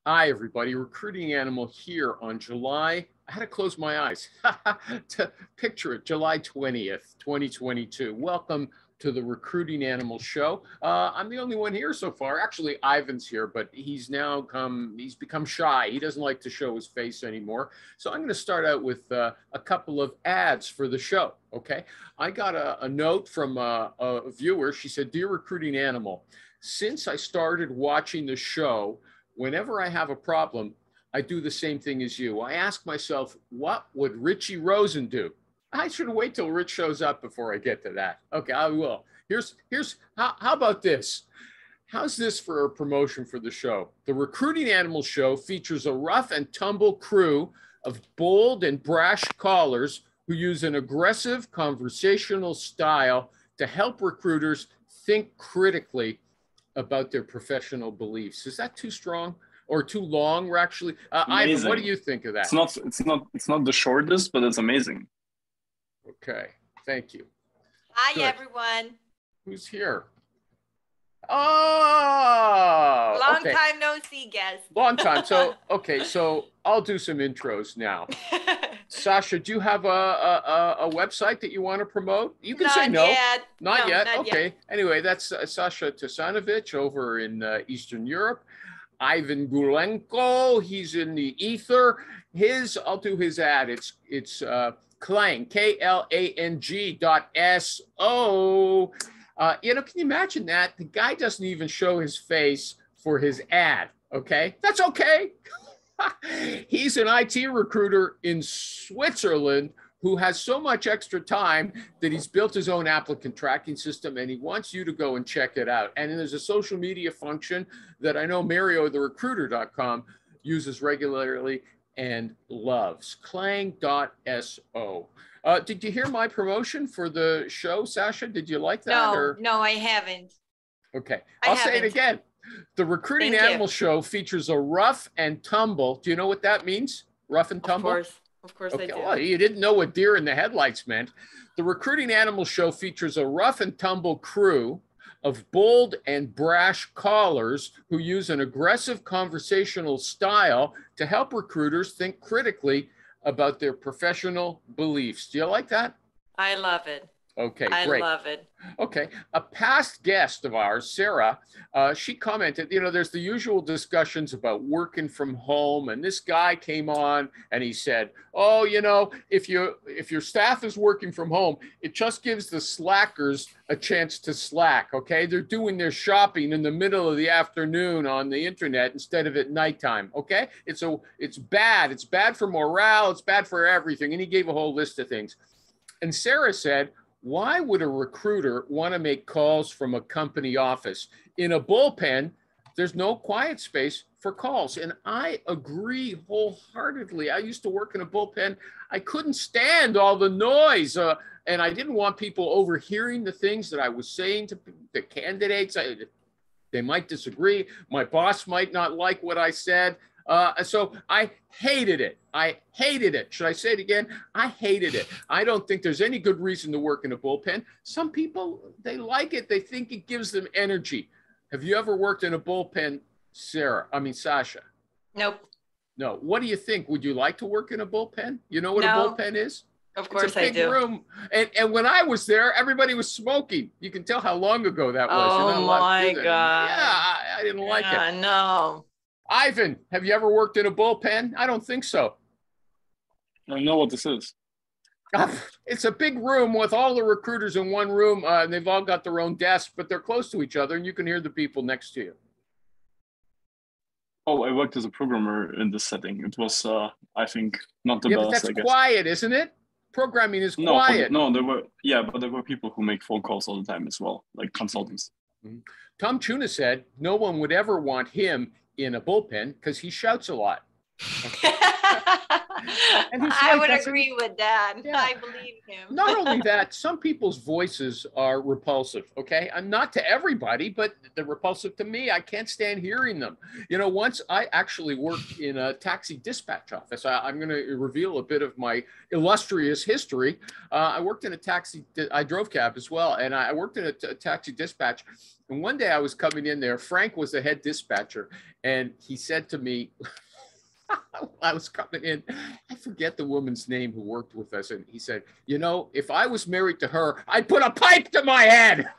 Hi, everybody. Recruiting Animal here on July. I had to close my eyes to picture it, July 20th, 2022. Welcome to the Recruiting Animal Show. I'm the only one here so far. Actually, Ivan's here, but he's become shy. He doesn't like to show his face anymore. So I'm going to start out with a couple of ads for the show. Okay. I got a note from a viewer. She said, "Dear Recruiting Animal, since I started watching the show, whenever I have a problem, I do the same thing as you. I ask myself, what would Richie Rosen do?" I should wait till Rich shows up before I get to that. Okay, I will. Here's how about this? How's this for a promotion for the show? The Recruiting Animal Show features a rough and tumble crew of bold and brash callers who use an aggressive conversational style to help recruiters think critically about their professional beliefs. Is that too strong or too long? We're actually, Ivan, what do you think of that? It's not the shortest, but it's amazing. Okay, thank you. Hi, Good. everyone. Who's here? Oh, Long time no see, guest. Long time. So, okay, so I'll do some intros now. Sasha, do you have a website that you want to promote? You can say no. Yet. Not yet. Not okay. yet. Anyway, that's Sasha Tesanovic over in Eastern Europe. Ivan Gulenko, he's in the ether. I'll do his ad. It's Klang, KLANG.SO. Can you imagine that? The guy doesn't even show his face for his ad, okay? That's okay. He's an IT recruiter in Switzerland who has so much extra time that he's built his own applicant tracking system, and he wants you to go and check it out. And then there's a social media function that I know Mario, the recruiter.com, uses regularly and loves. Klang.so. Did you hear my promotion for the show, Sasha? Did you like that? No, I haven't. Okay, I'll say it again. The Recruiting Animal Show features a rough and tumble. Do you know what that means? Rough and tumble? Of course okay, I do. Well, you didn't know what deer in the headlights meant. The Recruiting Animal Show features a rough and tumble crew of bold and brash callers who use an aggressive conversational style to help recruiters think critically about their professional beliefs. Do you like that? I love it. Okay, I great. love it. Okay, a past guest of ours, Sarah, she commented, there's the usual discussions about working from home, and this guy came on and he said, oh, if your staff is working from home, it just gives the slackers a chance to slack, okay? They're doing their shopping in the middle of the afternoon on the internet instead of at nighttime, okay? It's bad. It's bad for morale. It's bad for everything. And he gave a whole list of things. And Sarah said, why would a recruiter want to make calls from a company office? In a bullpen, there's no quiet space for calls. And I agree wholeheartedly. I used to work in a bullpen. I couldn't stand all the noise. And I didn't want people overhearing the things that I was saying to the candidates. They might disagree. My boss might not like what I said. So I hated it. Should I say it again? I hated it. I don't think there's any good reason to work in a bullpen. Some people, they like it. They think it gives them energy. Have you ever worked in a bullpen, Sasha? Nope. No. What do you think? Would you like to work in a bullpen? You know what a bullpen is? Of course it's a big I do. Room. And when I was there, everybody was smoking. You can tell how long ago that was. Oh my God. Yeah, I didn't like it. No. Ivan, have you ever worked in a bullpen? I don't think so. I know what this is. It's a big room with all the recruiters in one room, and they've all got their own desk, but they're close to each other, and you can hear the people next to you. Oh, I worked as a programmer in this setting. It was, I think, not the best. But that's quiet, isn't it? Programming is quiet. No, there were people who make phone calls all the time as well, like consultants. Mm-hmm. Tom Tuna said no one would ever want him in a bullpen because he shouts a lot. And he's I right, would that's agree with that. Yeah. I believe him. Not only that, some people's voices are repulsive, okay? And not to everybody, but they're repulsive to me. I can't stand hearing them. You know, once I actually worked in a taxi dispatch office. I'm going to reveal a bit of my illustrious history. I worked in a taxi, I drove cab as well, and I worked in a taxi dispatch. And one day I was coming in there, Frank was the head dispatcher, and he said to me, I was coming in, I forget the woman's name who worked with us, and he said, you know, if I was married to her, I'd put a pipe to my head.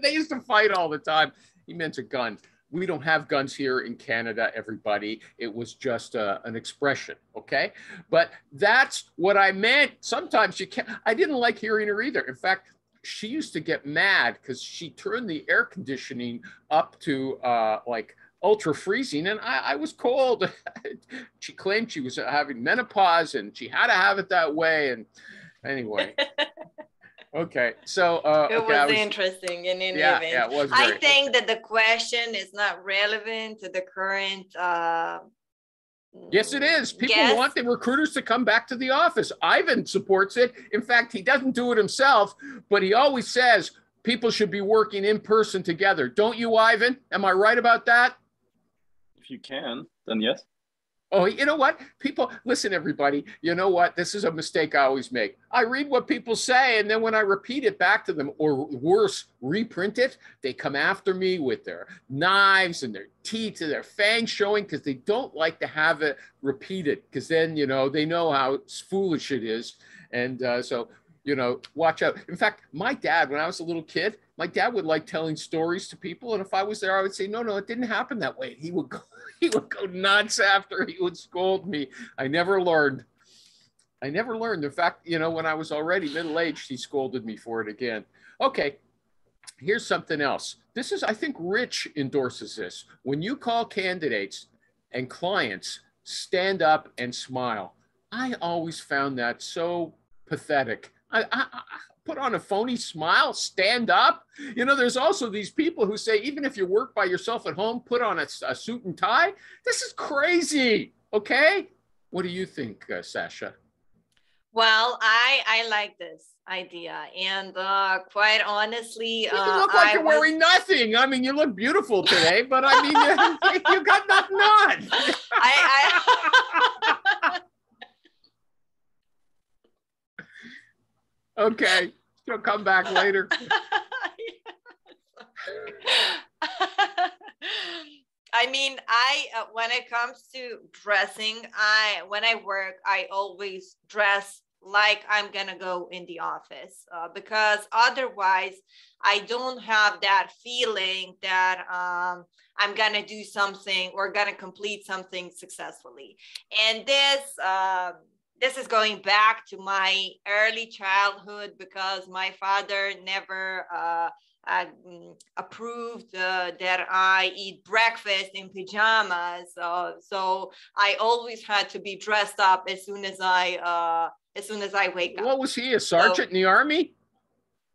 They used to fight all the time. He meant a gun. We don't have guns here in Canada, everybody. It was just an expression, okay? But that's what I meant. Sometimes you can't, I didn't like hearing her either. In fact, she used to get mad because she turned the air conditioning up to like ultra freezing, and I was cold. She claimed she was having menopause and she had to have it that way. And anyway, okay, so it was interesting in any event. Yeah, it was. I think that the question is not relevant to the current. Yes, it is. People want the recruiters to come back to the office. Ivan supports it. In fact, he doesn't do it himself, but he always says people should be working in person together. Don't you, Ivan? Am I right about that? If you can, then yes. Oh, you know what? People, listen, everybody, you know what? This is a mistake I always make. I read what people say, and then when I repeat it back to them, or worse, reprint it, they come after me with their knives and their teeth and their fangs showing because they don't like to have it repeated, because then, you know, they know how foolish it is. And so, you know, watch out. In fact, my dad, when I was a little kid, my dad would like telling stories to people. And if I was there, I would say, no, it didn't happen that way. He would go nuts after. He would scold me. I never learned. In fact, you know, when I was already middle-aged, he scolded me for it again. Okay, here's something else. This is, I think Rich endorses this. When you call candidates and clients, stand up and smile. I always found that so pathetic. I put on a phony smile, stand up. You know, there's also these people who say, even if you work by yourself at home, put on a suit and tie. This is crazy, okay? What do you think, Sasha? Well, I like this idea. And quite honestly, you look like you're wearing nothing. I mean, you look beautiful today, but I mean, you got nothing on. Okay, she'll come back later. I mean, when it comes to dressing, when I work, I always dress like I'm gonna go in the office because otherwise I don't have that feeling that I'm gonna do something or gonna complete something successfully. And this is going back to my early childhood because my father never approved that I eat breakfast in pajamas. So I always had to be dressed up as soon as I wake up. What was he, a sergeant in the army?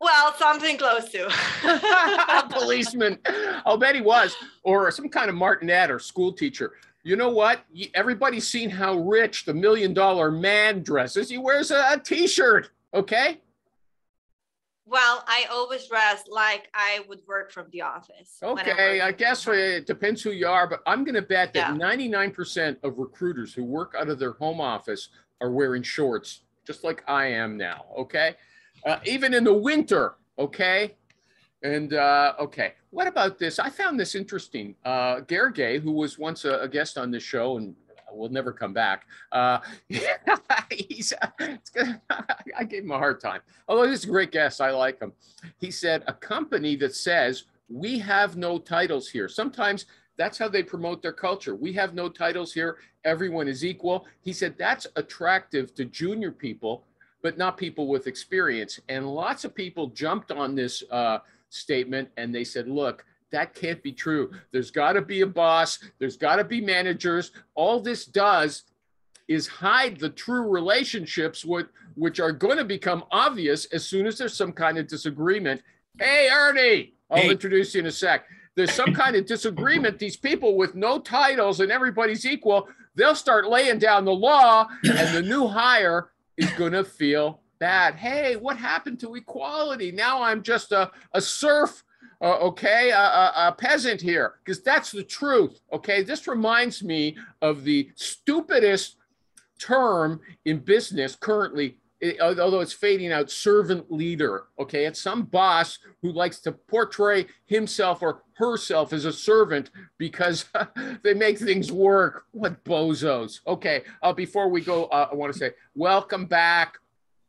Well, something close to. A policeman. I'll bet he was, or some kind of martinet or school teacher. You know what? Everybody's seen how Rich, the $1 million man, dresses. He wears a t-shirt, okay? Well, I always dress like I would work from the office. Okay, I guess it depends who you are, but I'm going to bet that 99% of recruiters who work out of their home office are wearing shorts, just like I am now, okay? Even in the winter, okay? And okay, what about this? I found this interesting. Gergely, who was once a guest on this show and will never come back. I gave him a hard time. Although he's a great guest, I like him. He said, a company that says, we have no titles here. Sometimes that's how they promote their culture. We have no titles here. Everyone is equal. He said, that's attractive to junior people, but not people with experience. And lots of people jumped on this statement and they said, look, that can't be true. There's got to be a boss. There's got to be managers. All this does is hide the true relationships, which are going to become obvious as soon as there's some kind of disagreement. Hey, Ernie, I'll introduce you in a sec. There's some kind of disagreement. These people with no titles and everybody's equal, they'll start laying down the law, and the new hire is going to feel bad. Hey, what happened to equality? Now I'm just a serf, a peasant here, because that's the truth. Okay, this reminds me of the stupidest term in business currently, although it's fading out, servant leader. Okay, it's some boss who likes to portray himself or herself as a servant because they make things work. What bozos. Okay, before we go, I want to say welcome back,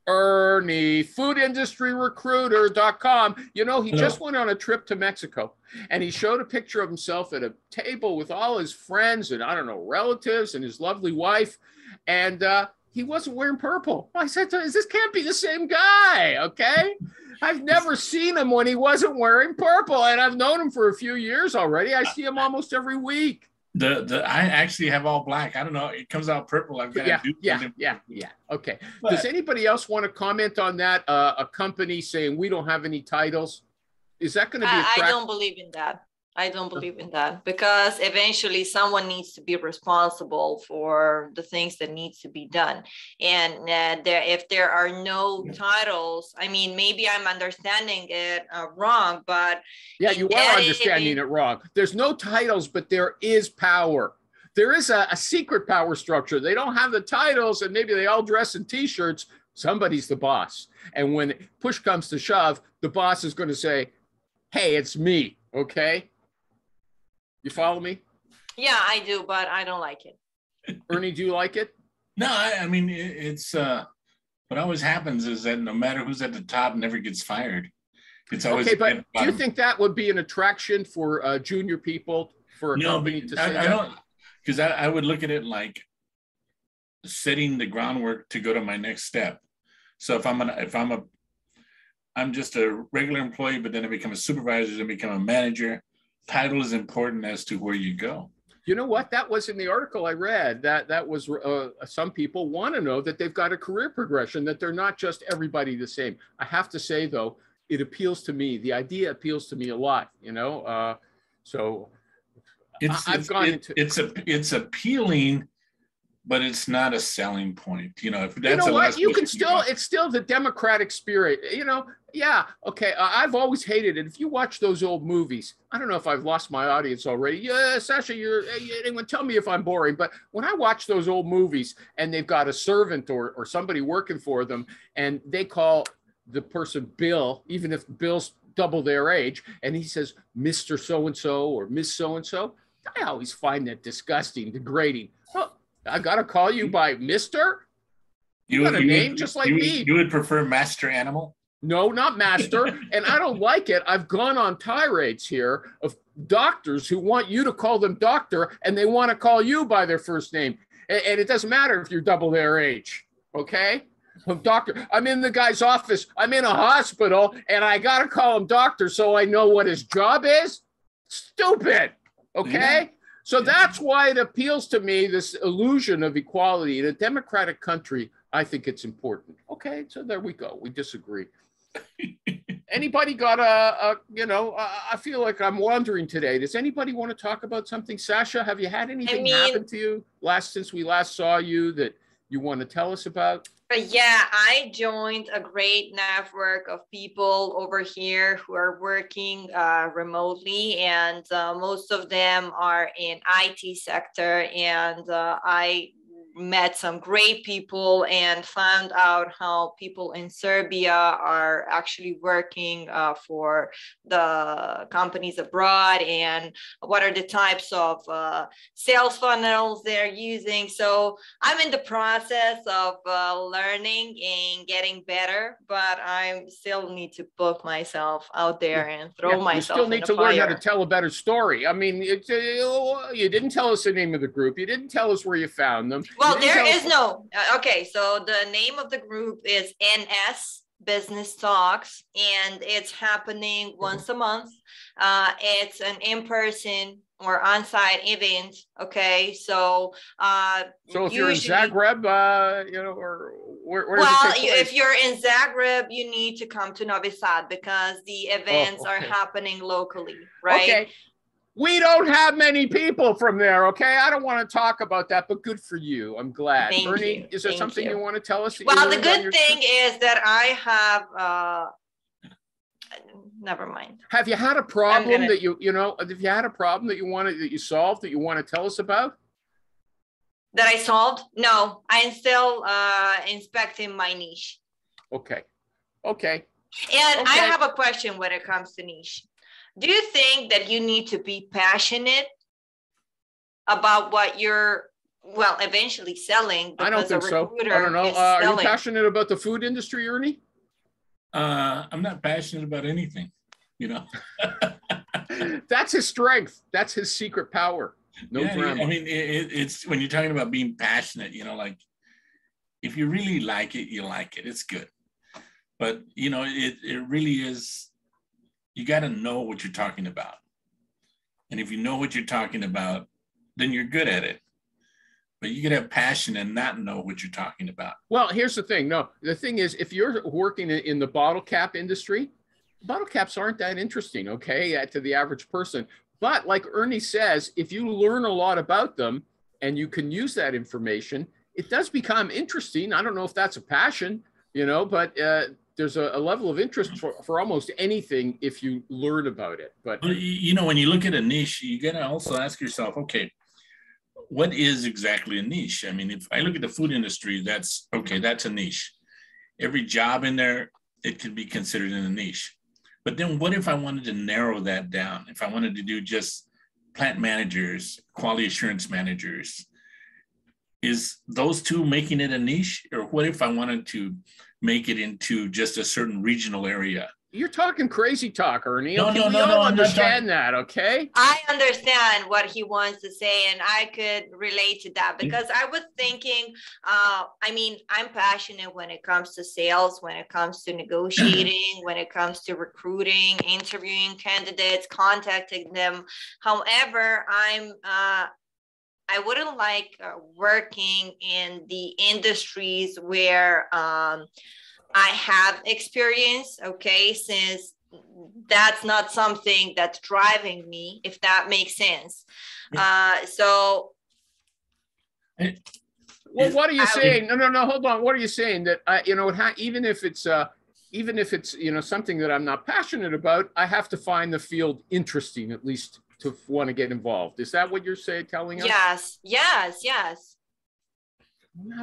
Ernie, foodindustryrecruiter.com. You know, he just went on a trip to Mexico, and he showed a picture of himself at a table with all his friends and, I don't know, relatives and his lovely wife, and he wasn't wearing purple. I said, this can't be the same guy, okay? I've never seen him when he wasn't wearing purple, and I've known him for a few years already. I see him almost every week. I actually have all black. I don't know. It comes out purple. I've got yeah. Okay. But does anybody else want to comment on that? A company saying we don't have any titles. Is that going to be? I don't believe in that. I don't believe in that, because eventually someone needs to be responsible for the things that needs to be done. And if there are no titles, I mean, maybe I'm understanding it wrong, but yeah, you are understanding it wrong. There's no titles, but there is power. There is a secret power structure. They don't have the titles, and maybe they all dress in T-shirts. Somebody's the boss. And when push comes to shove, the boss is going to say, hey, it's me, okay? You follow me? Yeah, I do, but I don't like it. Ernie, do you like it? No, I mean, it's what always happens is that no matter who's at the top, never gets fired. It's always okay. But do you think that would be an attraction for junior people for a company to say I don't, because I would look at it like setting the groundwork to go to my next step. So I'm just a regular employee, but then I become a supervisor, then become a manager. Title is important as to where you go. You know what? That was in the article I read. That was some people want to know that they've got a career progression, that they're not just everybody the same. I have to say, though, it appeals to me. The idea appeals to me a lot, you know? So it's appealing, but it's not a selling point. You know, if that's you know what, you can still, it's still the democratic spirit, you know? Yeah, okay, I've always hated it. If you watch those old movies, I don't know if I've lost my audience already. Yeah, Sasha, anyone tell me if I'm boring, but when I watch those old movies and they've got a servant or somebody working for them, and they call the person Bill, even if Bill's double their age, and he says, Mr. So-and-so or Miss So-and-so, I always find that disgusting, degrading. Oh, I gotta call you by Mr.? You got a name just like me. You would prefer Master Animal? No, not master. And I don't like it. I've gone on tirades here of doctors who want you to call them doctor, and they want to call you by their first name. And it doesn't matter if you're double their age. Okay? Well, doctor, I'm in the guy's office. I'm in a hospital, and I got to call him doctor so I know what his job is. Stupid. Okay? Yeah. So that's why it appeals to me, this illusion of equality. In a democratic country, I think it's important. Okay, so there we go. We disagree. Anybody got I feel like I'm wandering today. Does anybody want to talk about something? Sasha, have you had anything happen to you since we last saw you that you want to tell us about? Yeah, I joined a great network of people over here who are working remotely, and most of them are in IT sector, and I met some great people and found out how people in Serbia are actually working for the companies abroad, and what are the types of sales funnels they're using. So I'm in the process of learning and getting better, but I still need to put myself out there and throw myself in the fire. You still need to learn how to tell a better story. I mean, you didn't tell us the name of the group. You didn't tell us where you found them. Well, there is no, okay, so the name of the group is NS Business Talks, and it's happening once a month. It's an in-person or on-site event, okay? So if you're in Zagreb, or where well, if you're in Zagreb, you need to come to Novi Sad because the events are happening locally, right? Okay. We don't have many people from there, okay? I don't want to talk about that, but good for you. I'm glad. Thank Ernie, you. is there Thank something you want to tell us? Well, the good thing is that I have, never mind. Have you had a problem that have you had a problem that you solved that you want to tell us about? That I solved? No, I'm still inspecting my niche. Okay. Okay. And I have a question when it comes to niche. Do you think that you need to be passionate about what you're, well, eventually selling? I don't think so. I don't know. Are you passionate about the food industry, Ernie? I'm not passionate about anything, you know. That's his strength. That's his secret power. No drama. I mean, it's when you're talking about being passionate, you know, like if you really like it, you like it. It's good. But, you know, it really is, you got to know what you're talking about. And if you know what you're talking about, then you're good at it. But you can have passion and not know what you're talking about. Well, here's the thing. No, the thing is, if you're working in the bottle cap industry, bottle caps aren't that interesting, okay, to the average person. But like Ernie says, if you learn a lot about them and you can use that information, it does become interesting. I don't know if that's a passion, you know, but there's a level of interest for almost anything if you learn about it. But, you know, when you look at a niche, you got to also ask yourself, okay, what is exactly a niche? I mean, if I look at the food industry, that's a niche. Every job in there, it could be considered in a niche. But then what if I wanted to narrow that down? If I wanted to do just plant managers, quality assurance managers, is those two making it a niche? Or what if I wanted to make it into just a certain regional area? You're talking crazy talk, Ernie. No, okay, no, we no, all no, understand that, okay? I understand what he wants to say, and I could relate to that because I was thinking, I mean, I'm passionate when it comes to sales, when it comes to negotiating, when it comes to recruiting, interviewing candidates, contacting them. However, I wouldn't like working in the industries where I have experience, okay, since that's not something that's driving me, if that makes sense. So. Well, what are you saying? No, hold on. What are you saying? That, you know, even if it's, you know, something that I'm not passionate about, I have to find the field interesting, at least to want to get involved. Is that what you're telling us? Yes.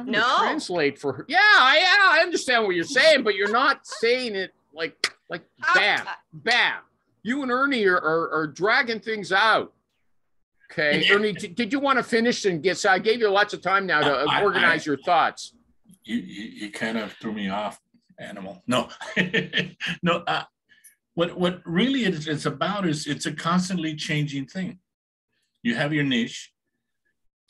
No. Translate for her. Yeah, I understand what you're saying, but you're not saying it like bam. You and Ernie are dragging things out. Okay, Ernie, did you want to finish and get? So I gave you lots of time now to organize your thoughts. You kind of threw me off, animal. No, no. What really it's about is it's a constantly changing thing. You have your niche.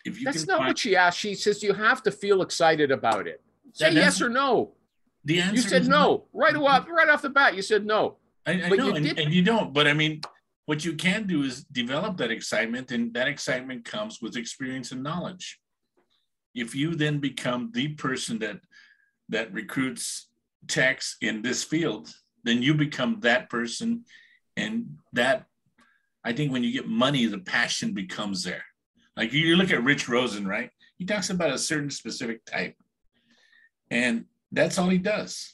If you That's not what she asked. She says you have to feel excited about it. Say yes or no. The answer you said no. Right off the bat. You said no. I know, and you don't. But I mean, what you can do is develop that excitement, and that excitement comes with experience and knowledge. If you then become the person that recruits techs in this field, then you become that person, and that, I think when you get money, the passion becomes there. Like you look at Rich Rosen, right? He talks about a certain specific type, and that's all he does.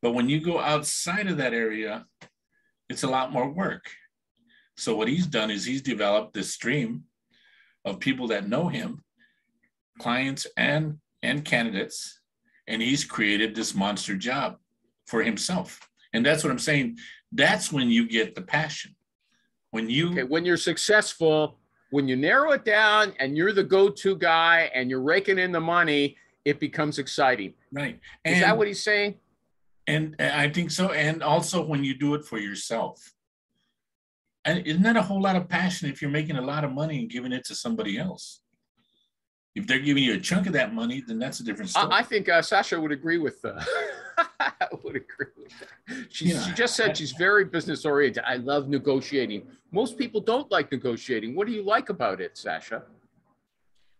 But when you go outside of that area, it's a lot more work. So what he's done is he's developed this stream of people that know him, clients and candidates, and he's created this monster job for himself. And that's what I'm saying. That's when you get the passion. When you're successful, when you narrow it down and you're the go-to guy and you're raking in the money, it becomes exciting. Right. Is that what he's saying? And I think so. And also when you do it for yourself. And isn't that a whole lot of passion if you're making a lot of money and giving it to somebody else? If they're giving you a chunk of that money, then that's a different story. I think Sasha would agree with that. She just said she's very business oriented. I love negotiating. Most people don't like negotiating. What do you like about it, Sasha?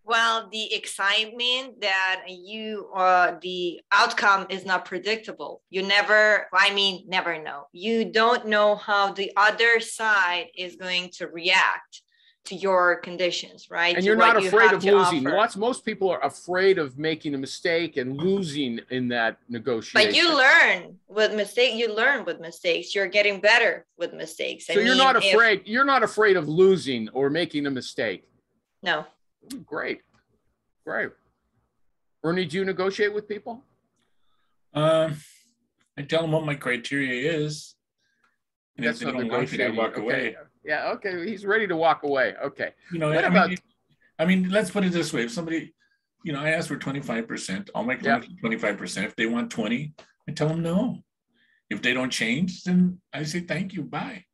Well, the excitement that the outcome is not predictable. You never know. You don't know how the other side is going to react to your conditions, right? And to you're not what you afraid have of to losing. offer. Most people are afraid of making a mistake and losing in that negotiation. But you learn with mistakes. You learn with mistakes. You're getting better with mistakes. So you're not afraid. You're not afraid of losing or making a mistake. No. Great. Ernie, do you negotiate with people? I tell them what my criteria is. And That's if they don't like it, I walk away. Yeah, okay. He's ready to walk away. Okay. You know, I mean, let's put it this way. If somebody, you know, I ask for 25%, I'll make them 25%. If they want 20, I tell them no. If they don't change, then I say, thank you, bye.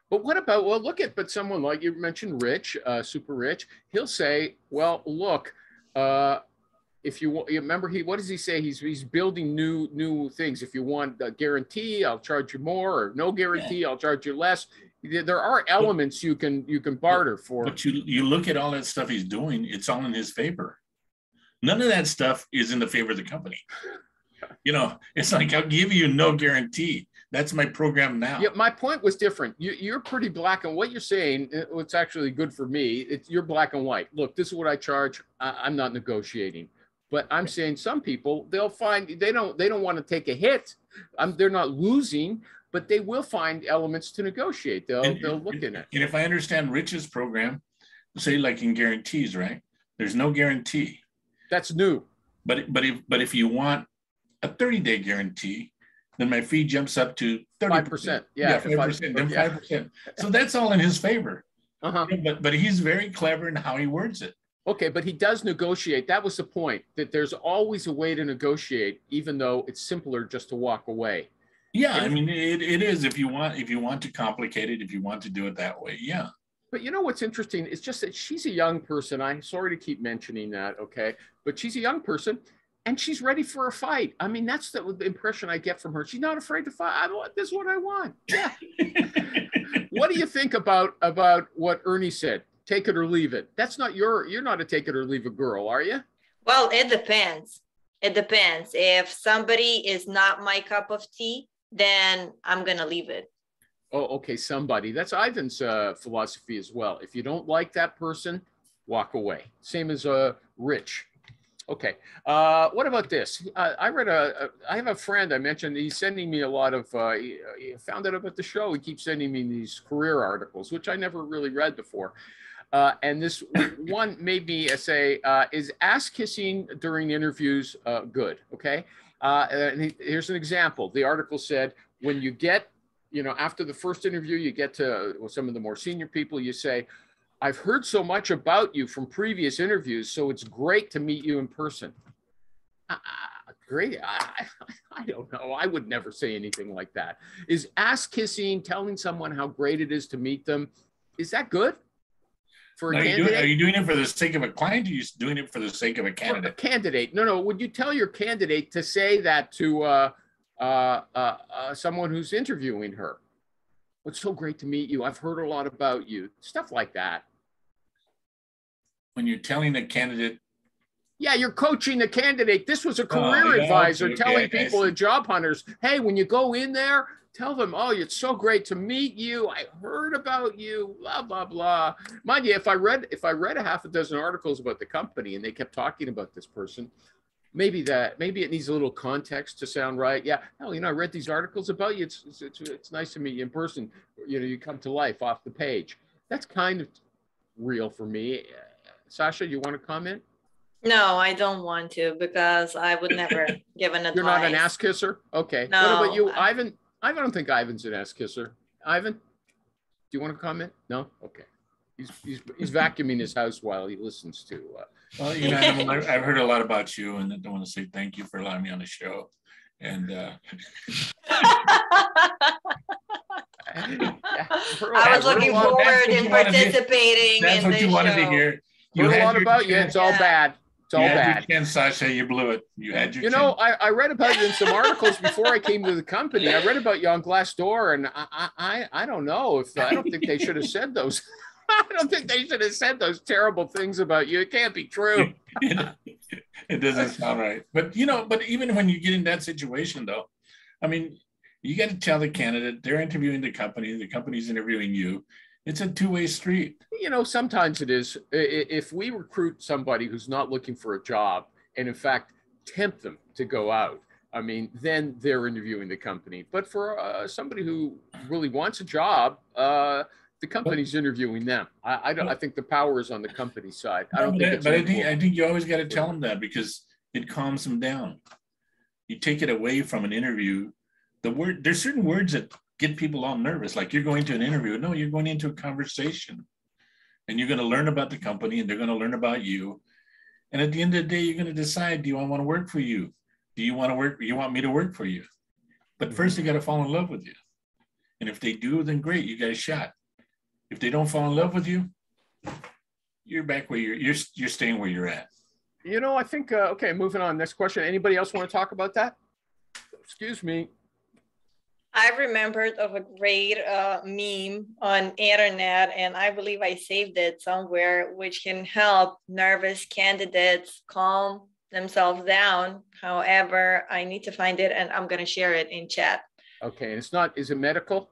But what about, well, but someone like you mentioned, Rich, super rich, he'll say, well, look, if you remember, what does he say? He's building new things. If you want a guarantee, I'll charge you more, or no guarantee, I'll charge you less. There are elements you can barter for. But you look at all that stuff he's doing, it's all in his favor. None of that stuff is in the favor of the company. You know, it's like, I'll give you no guarantee. That's my program now. Yeah, my point was different. You're pretty black and what you're saying, it's actually good for me. You're black and white. Look, this is what I charge. I'm not negotiating. But I'm saying some people, they'll find they don't want to take a hit. They're not losing, but they will find elements to negotiate. They'll look in it. And if I understand Rich's program, say like in guarantees, right? There's no guarantee. That's new. But if you want a 30-day guarantee, then my fee jumps up to 5%. Yeah, 5%, then 5%. So that's all in his favor. But he's very clever in how he words it. Okay, but he does negotiate. That was the point, that there's always a way to negotiate, even though it's simpler just to walk away. Yeah, I mean, it is if you want to complicate it, if you want to do it that way, yeah. But you know what's interesting? It's just that she's a young person. I'm sorry to keep mentioning that, okay? But she's a young person, and she's ready for a fight. I mean, that's the impression I get from her. She's not afraid to fight. This is what I want. Yeah. What do you think about what Ernie said? Take it or leave it. That's not you're not a take it or leave it girl, are you? Well, it depends. It depends. If somebody is not my cup of tea, then I'm going to leave it. Oh, okay. Somebody. That's Ivan's philosophy as well. If you don't like that person, walk away. Same as Rich. Okay. What about this? I have a friend I mentioned. He's sending me a lot of, he found out about the show. He keeps sending me these career articles, which I never really read before. And this one made me say, is ass kissing during interviews good? Okay. And here's an example. The article said, when you get, after the first interview, you get to some of the more senior people, you say, I've heard so much about you from previous interviews, so it's great to meet you in person. Great. I don't know. I would never say anything like that. Is ass kissing, telling someone how great it is to meet them, is that good? For a candidate? Are you doing it for the sake of a client, or are you doing it for the sake of a candidate? For a candidate. No. Would you tell your candidate to say that to someone who's interviewing her? It's so great to meet you. I've heard a lot about you. Stuff like that. When you're telling a candidate. Yeah, you're coaching the candidate. This was a career advisor telling people, job hunters, hey, when you go in there, tell them, oh, it's so great to meet you. I heard about you, blah, blah, blah. Mind you, if I read a half a dozen articles about the company and they kept talking about this person, maybe it needs a little context to sound right. Yeah, hell, I read these articles about you. It's nice to meet you in person. You come to life off the page. That's kind of real for me. Sasha, you want to comment? No, I don't want to, because I would never give an advice. You're not an ass kisser? Okay. No, what about you, Ivan? I don't think Ivan's an ass kisser. Ivan, do you want to comment? No? Okay. He's vacuuming his house while he listens to. Well, I've heard a lot about you, and I want to say thank you for allowing me on the show. And I was looking forward in participating. That's what you wanted to hear. You heard a lot about you. It's all bad. It's all bad. You Sasha, you blew it. You had your chance. I read about you in some articles before I came to the company. I read about you on Glassdoor, and I don't know if I don't think they should have said those. I don't think they should have said those terrible things about you. It can't be true. It doesn't sound right. But, but even when you get in that situation, though, I mean, you got to tell the candidate, they're interviewing the company's interviewing you. It's a two-way street. Sometimes it is. If we recruit somebody who's not looking for a job and, in fact, tempt them to go out, I mean, then they're interviewing the company. But for somebody who really wants a job, the company's interviewing them. I think the power is on the company side. I think you always got to tell them that, because it calms them down. You take it away from an interview. There's certain words that get people all nervous. Like, you're going to an interview. No, you're going into a conversation, and you're going to learn about the company, and they're going to learn about you. And at the end of the day, you're going to decide, do I want to work for you? Do you want to work? You want me to work for you? But first, they got to fall in love with you. And if they do, then great, you got a shot. If they don't fall in love with you, you're back where you're staying where you're at. I think, okay, moving on. Next question. Anybody else want to talk about that? Excuse me. I remembered of a great meme on internet, and I believe I saved it somewhere, which can help nervous candidates calm themselves down. However, I need to find it, and I'm going to share it in chat. Okay, and it's not, is it medical?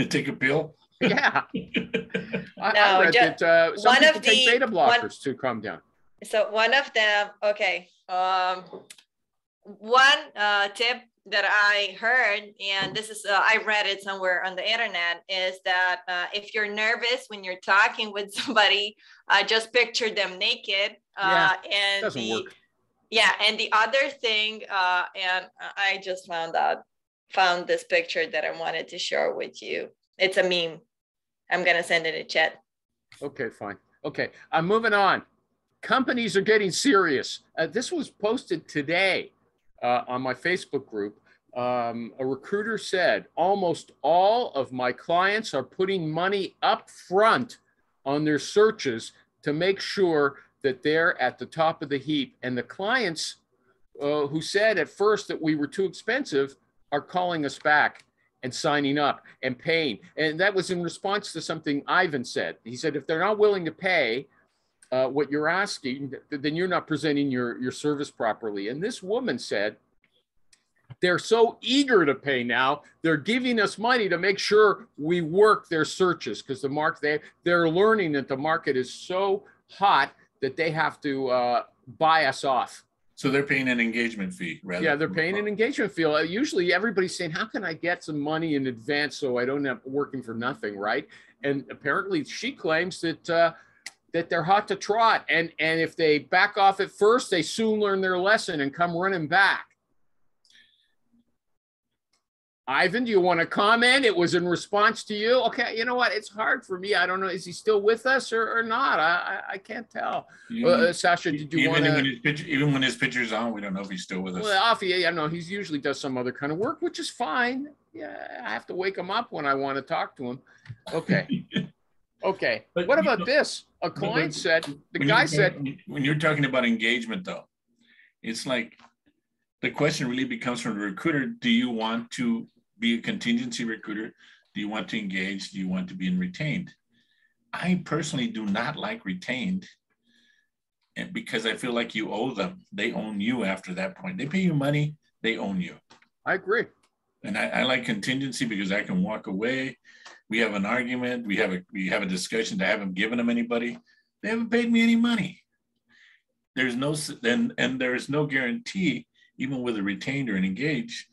Take a pill? Yeah. I read that some people take beta blockers to calm down. So one of them, okay. One tip that I heard, and this is, I read it somewhere on the internet, is that if you're nervous when you're talking with somebody, just picture them naked. And doesn't work. Yeah, and the other thing, and I just found this picture that I wanted to share with you. It's a meme. I'm gonna send it in chat. Okay, fine. Okay, I'm moving on. Companies are getting serious. This was posted today on my Facebook group. A recruiter said, almost all of my clients are putting money up front on their searches to make sure that they're at the top of the heap. And the clients who said at first that we were too expensive are calling us back and signing up and paying. And that was in response to something Ivan said. He said, if they're not willing to pay what you're asking, then you're not presenting your service properly. And this woman said, they're so eager to pay now, they're giving us money to make sure we work their searches, because they're learning that the market is so hot that they have to buy us off. So they're paying an engagement fee, rather. Yeah, they're paying an engagement fee. Usually everybody's saying, how can I get some money in advance so I don't have working for nothing, right? And apparently she claims that that they're hot to trot. And if they back off at first, they soon learn their lesson and come running back. Ivan, do you want to comment? It was in response to you. Okay, you know what? It's hard for me. I don't know. Is he still with us or not? I can't tell. Sasha, did you want to? Even when his picture's on, we don't know if he's still with us. Well, I know he usually does some other kind of work, which is fine. Yeah, I have to wake him up when I want to talk to him. Okay. Okay. But what about this? A client said, the guy said. When you're talking about engagement, though, it's like the question really becomes from the recruiter: do you want to be a contingency recruiter? Do you want to engage? Do you want to be retained? I personally do not like retained, and because I feel like you owe them. They own you after that point. They pay you money, they own you. I agree. And I like contingency because I can walk away. We have an argument. We have a discussion. I haven't given them anybody. They haven't paid me any money. There's no guarantee, even with a retained or an engaged,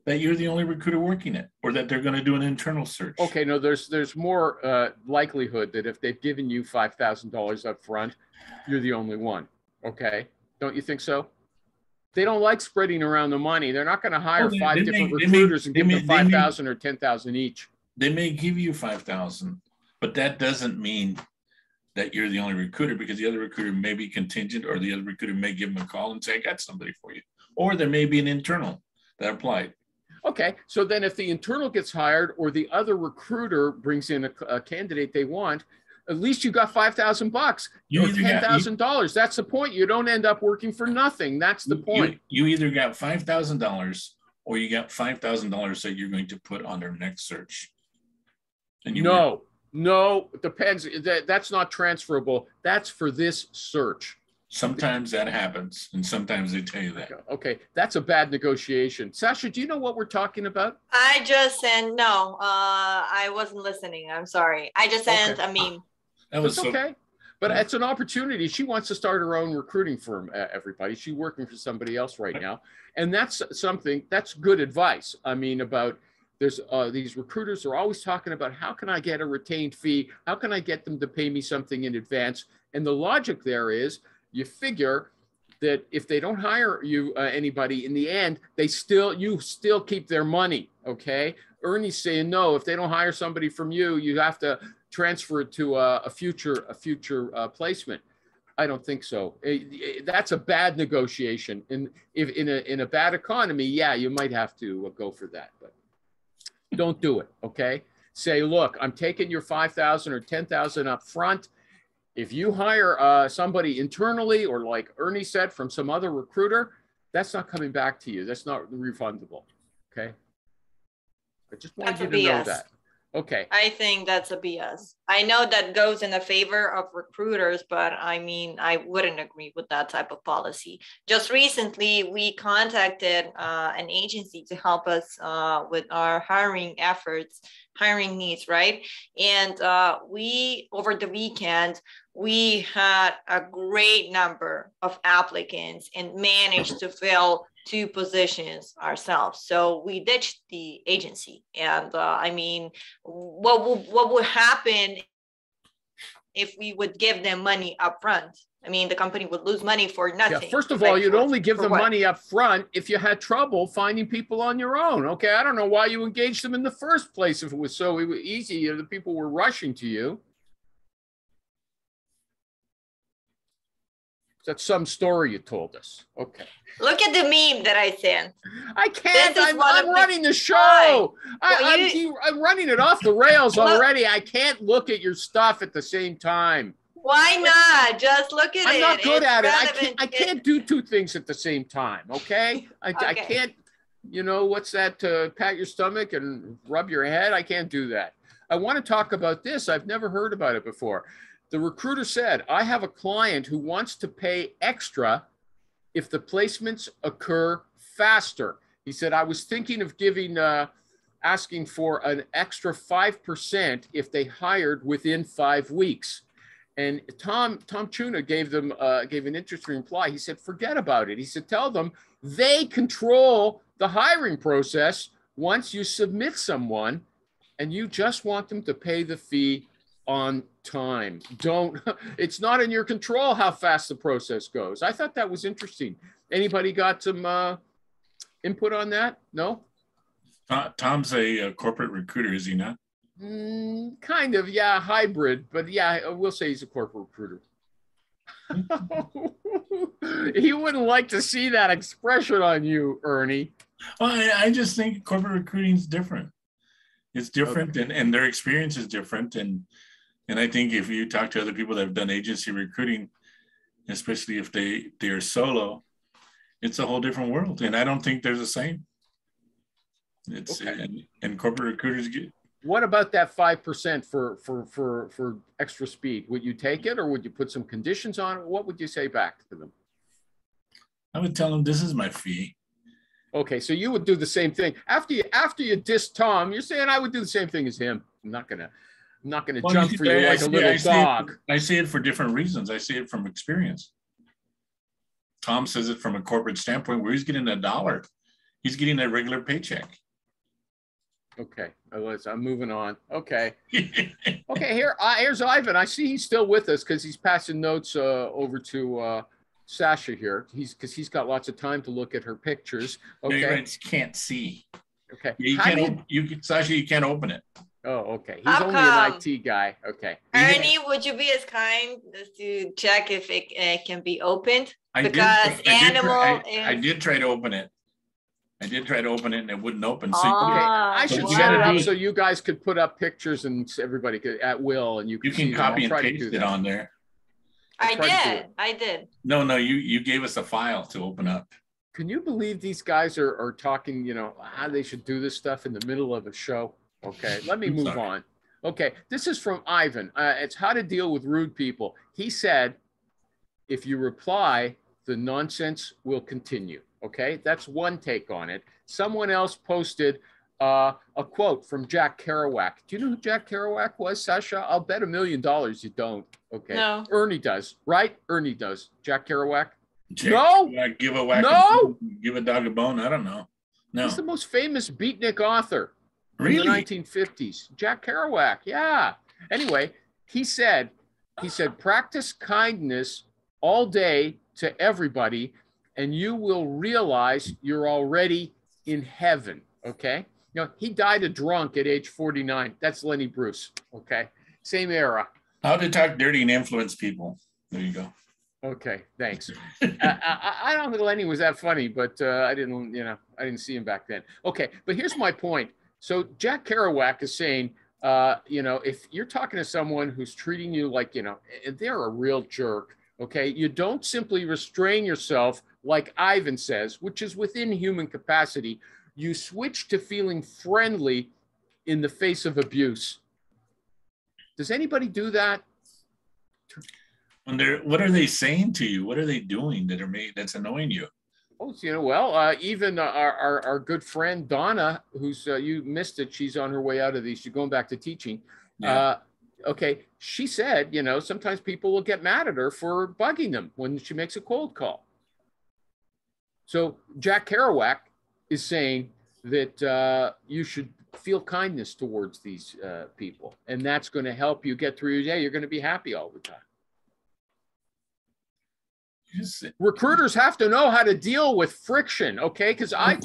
that you're the only recruiter working it, or that they're going to do an internal search. Okay, no, there's more likelihood that if they've given you $5,000 up front, you're the only one. Okay, don't you think so? They don't like spreading around the money. They're not going to hire five different recruiters and give them 5,000 or 10,000 each. They may give you 5,000, but that doesn't mean that you're the only recruiter, because the other recruiter may be contingent, or the other recruiter may give them a call and say, I got somebody for you. Or there may be an internal that applied. Okay, so then if the internal gets hired or the other recruiter brings in a candidate they want, at least you got $5,000 or $10,000. That's the point. You don't end up working for nothing. That's the point. You either got $5,000 or you got $5,000 that you're going to put on their next search. And No, it depends. That's not transferable. That's for this search. Sometimes that happens, and sometimes they tell you that. Okay, that's a bad negotiation. Sasha, do you know what we're talking about? I just sent, no, I wasn't listening. I'm sorry. I just sent a meme. That was That's okay. But it's an opportunity. She wants to start her own recruiting firm, everybody. She's working for somebody else right now. And that's something, that's good advice. I mean, about there's these recruiters are always talking about how can I get a retained fee? How can I get them to pay me something in advance? And the logic there is you figure that if they don't hire you, anybody in the end, you still keep their money. Okay. Ernie's saying, no, if they don't hire somebody from you, you have to transfer it to a future placement. I don't think so. That's a bad negotiation. And if in a bad economy, yeah, you might have to go for that, but don't do it. Okay. Say, look, I'm taking your 5,000 or 10,000 up front. If you hire somebody internally, or like Ernie said, from some other recruiter, that's not coming back to you. That's not refundable. Okay. I just wanted you to know that. Okay. I think that's a BS. I know that goes in the favor of recruiters, but I mean, I wouldn't agree with that type of policy. Just recently, we contacted an agency to help us with our hiring efforts, hiring needs, right? And over the weekend, we had a great number of applicants and managed to fill 2 positions ourselves. So we ditched the agency. And I mean, what would happen if we would give them money up front? I mean, the company would lose money for nothing. Yeah, first of all, you'd only give them money up front if you had trouble finding people on your own. Okay, I don't know why you engaged them in the first place if it was so easy. The people were rushing to you. That's some story you told us. Okay. Look at the meme that I sent. I can't. I'm running the show. I'm running it off the rails already. I can't look at your stuff at the same time. Why not? Just look at it. I'm not good at it. I can't do 2 things at the same time. Okay. I can't. You know what's that? Pat your stomach and rub your head. I can't do that. I want to talk about this. I've never heard about it before. The recruiter said, I have a client who wants to pay extra if the placements occur faster. He said, I was thinking of asking for an extra 5% if they hired within 5 weeks. And Tom Tuna gave an interesting reply. He said, forget about it. He said, tell them they control the hiring process once you submit someone, and you just want them to pay the fee on time. It's not in your control how fast the process goes. I thought that was interesting. Anybody got some input on that? No? Tom's a corporate recruiter, is he not? Kind of, yeah, hybrid, but yeah, we'll say he's a corporate recruiter. He wouldn't like to see that expression on you, Ernie. Well, I just think corporate recruiting is different. It's different, okay. and their experience is different. And I think if you talk to other people that have done agency recruiting, especially if they're solo, it's a whole different world. And I don't think they're the same. It's okay. and corporate recruiters get. What about that 5% for extra speed? Would you take it, or would you put some conditions on it? What would you say back to them? I would tell them this is my fee. Okay, so you would do the same thing after you diss Tom. You're saying I would do the same thing as him. I'm not gonna jump for you like a little dog. I see it for different reasons. I see it from experience. Tom says it from a corporate standpoint where he's getting $1. He's getting a regular paycheck. Okay, I'm moving on. Okay. Okay, here's Ivan. I see he's still with us because he's passing notes over to Sasha here. Because he's got lots of time to look at her pictures. Okay. No, you can't see. Okay. Sasha, you can't open it. Oh, okay. He's only an IT guy. Okay. Ernie, would you be as kind as to check if it can be opened? I did try to open it. and it wouldn't open. So I should set it up so you guys could put up pictures and everybody could at will, and you can copy and paste it on there. I did. No, you gave us a file to open up. Can you believe these guys are talking, how they should do this stuff in the middle of a show? Okay, let me move on. Okay, this is from Ivan. It's how to deal with rude people. He said, if you reply, the nonsense will continue. Okay, that's one take on it. Someone else posted a quote from Jack Kerouac. Do you know who Jack Kerouac was, Sasha? I'll bet $1 million you don't. Okay. No. Ernie does, right? Ernie does. Jack Kerouac? Jack, No. Give a whack. No. Give a dog a bone. I don't know. No. He's the most famous beatnik author Really? in the 1950s. Jack Kerouac. Yeah. Anyway, he said, practice kindness all day to everybody, and you will realize you're already in heaven. Okay. You know, he died a drunk at age 49. That's Lenny Bruce. Okay. Same era. How to talk dirty and influence people. There you go. Okay. Thanks. I don't think Lenny was that funny, but I didn't see him back then. Okay. But here's my point. So Jack Kerouac is saying, if you're talking to someone who's treating you like, they're a real jerk. Okay. You don't simply restrain yourself like Ivan says, which is within human capacity. You switch to feeling friendly in the face of abuse. Does anybody do that? What are they saying to you? What are they doing that's annoying you? Oh, well, even our good friend Donna, who's you missed it. She's on her way out of these. She's going back to teaching. Yeah. Okay, she said, sometimes people will get mad at her for bugging them when she makes a cold call. So Jack Kerouac is saying that you should feel kindness towards these people, and that's going to help you get through your day. You're going to be happy all the time. Recruiters have to know how to deal with friction, okay? Because I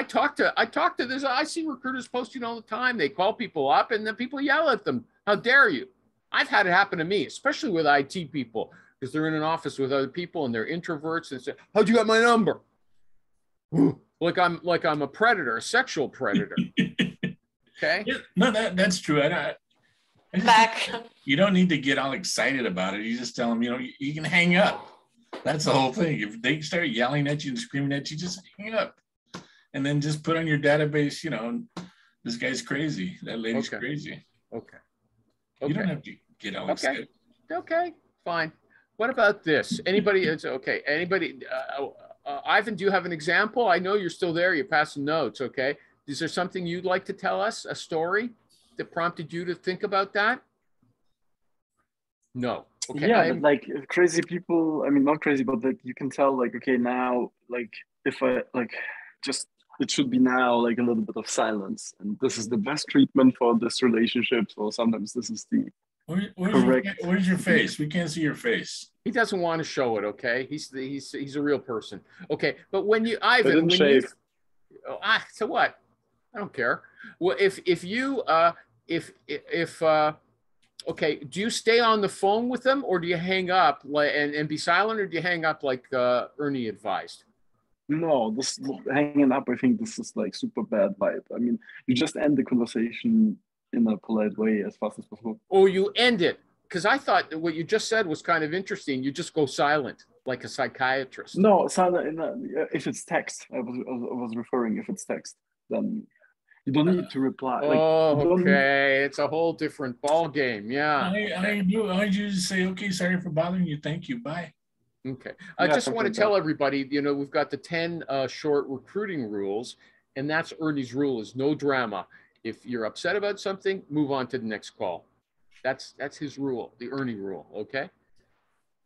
talk to this. I see recruiters posting all the time. They call people up, and then people yell at them. How dare you? I've had it happen to me, especially with IT people, because they're in an office with other people and they're introverts and say, "How'd you get my number?" Like I'm a predator, a sexual predator. Okay. Yeah, no, that's true. You don't need to get all excited about it. You just tell them, you can hang up. That's the whole thing. If they start yelling at you and screaming at you, just hang up. And then just put on your database, this guy's crazy. That lady's crazy. Okay. You don't have to get all excited. Okay, fine. What about this? Anybody? It's okay. Anybody? Ivan, do you have an example? I know you're still there. You're passing notes. Okay. Is there something you'd like to tell us? A story that prompted you to think about that? No. Okay. Yeah, but like crazy people, I mean, not crazy, but like you can tell, like, okay, now, like, if I, like, just, it should be now, like, a little bit of silence. And this is the best treatment for this relationship. So sometimes this is the Where's your face? We can't see your face. He doesn't want to show it, okay? He's a real person. Okay, but when you, Ivan, so what? I don't care. Well, okay, do you stay on the phone with them, or do you hang up and be silent, or do you hang up like Ernie advised? No, this hanging up, I think this is like super bad vibe. I mean, you just end the conversation in a polite way as fast as possible. Or you end it, because I thought what you just said was kind of interesting. You just go silent, like a psychiatrist. No, silent. If it's text, I was referring. If it's text, then you don't need to reply. Okay, it's a whole different ball game. Yeah. I you just say, okay, sorry for bothering you. Thank you. Bye. Okay. I just want to tell everybody, we've got the 10 short recruiting rules, and that's Ernie's rule: is no drama. If you're upset about something, move on to the next call. That's his rule, the Ernie rule. Okay.